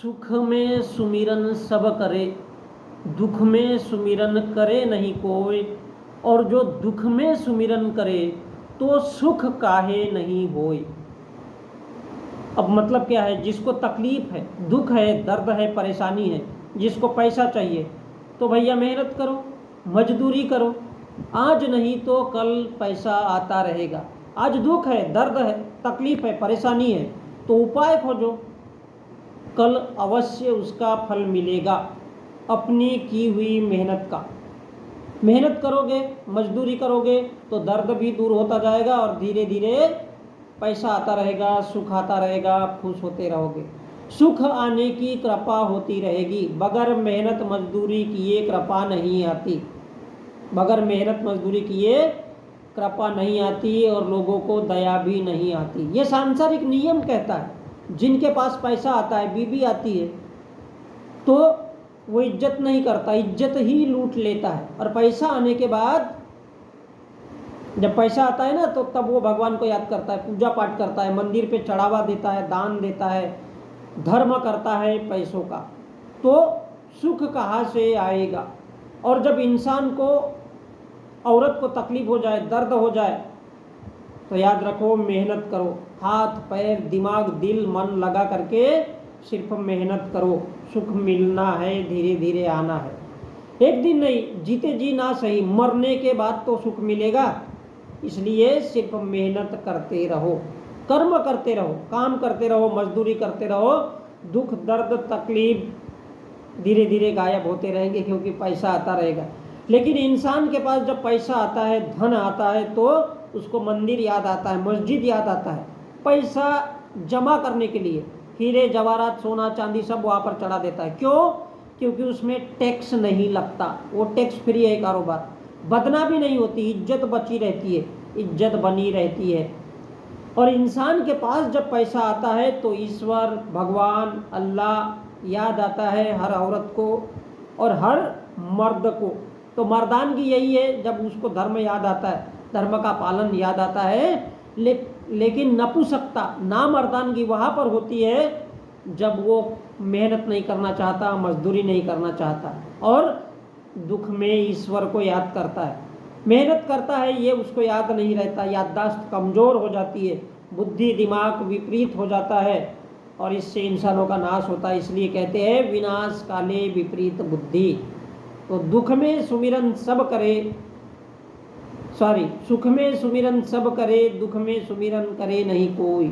सुख में सुमिरन सब करे, दुख में सुमिरन करे नहीं कोई। और जो दुख में सुमिरन करे तो सुख काहे नहीं होय। अब मतलब क्या है, जिसको तकलीफ है, दुख है, दर्द है, परेशानी है, जिसको पैसा चाहिए तो भैया मेहनत करो, मजदूरी करो। आज नहीं तो कल पैसा आता रहेगा। आज दुख है, दर्द है, तकलीफ है, परेशानी है, तो उपाय खोजो, कल अवश्य उसका फल मिलेगा अपनी की हुई मेहनत का। मेहनत करोगे, मजदूरी करोगे तो दर्द भी दूर होता जाएगा और धीरे धीरे पैसा आता रहेगा, सुख आता रहेगा, खुश होते रहोगे। सुख आने की कृपा होती रहेगी, बगैर मेहनत मजदूरी किए कृपा नहीं आती। बगैर मेहनत मजदूरी किए कृपा नहीं आती और लोगों को दया भी नहीं आती। ये सांसारिक नियम कहता है। जिनके पास पैसा आता है, बीबी आती है, तो वो इज्जत नहीं करता, इज्जत ही लूट लेता है। और पैसा आने के बाद, जब पैसा आता है ना, तो तब वो भगवान को याद करता है, पूजा पाठ करता है, मंदिर पे चढ़ावा देता है, दान देता है, धर्म करता है पैसों का। तो सुख कहाँ से आएगा। और जब इंसान को, औरत को तकलीफ हो जाए, दर्द हो जाए, तो याद रखो, मेहनत करो, हाथ पैर दिमाग दिल मन लगा करके सिर्फ मेहनत करो। सुख मिलना है, धीरे धीरे आना है, एक दिन नहीं, जीते जी ना सही, मरने के बाद तो सुख मिलेगा। इसलिए सिर्फ मेहनत करते रहो, कर्म करते रहो, काम करते रहो, मजदूरी करते रहो। दुख दर्द तकलीफ धीरे धीरे गायब होते रहेंगे, क्योंकि पैसा आता रहेगा। लेकिन इंसान के पास जब पैसा आता है, धन आता है, तो उसको मंदिर याद आता है, मस्जिद याद आता है। पैसा जमा करने के लिए हीरे जवाहरात सोना चांदी सब वहाँ पर चढ़ा देता है। क्यों? क्योंकि उसमें टैक्स नहीं लगता, वो टैक्स फ्री है कारोबार। बदना भी नहीं होती, इज्जत बची रहती है, इज्जत बनी रहती है। और इंसान के पास जब पैसा आता है तो ईश्वर, भगवान, अल्लाह याद आता है हर औरत को और हर मर्द को। तो मर्दानगी यही है, जब उसको धर्म याद आता है, धर्म का पालन याद आता है। लेकिन नपुंसकता, नामर्दानगी वहाँ पर होती है जब वो मेहनत नहीं करना चाहता, मजदूरी नहीं करना चाहता और दुख में ईश्वर को याद करता है। मेहनत करता है, ये उसको याद नहीं रहता, याददाश्त कमज़ोर हो जाती है, बुद्धि दिमाग विपरीत हो जाता है और इससे इंसानों का नाश होता है। इसलिए कहते हैं विनाश काले विपरीत बुद्धि। तो दुख में सुमिरन सब करे, सुख में सुमिरन सब करे, दुख में सुमिरन करे नहीं कोई।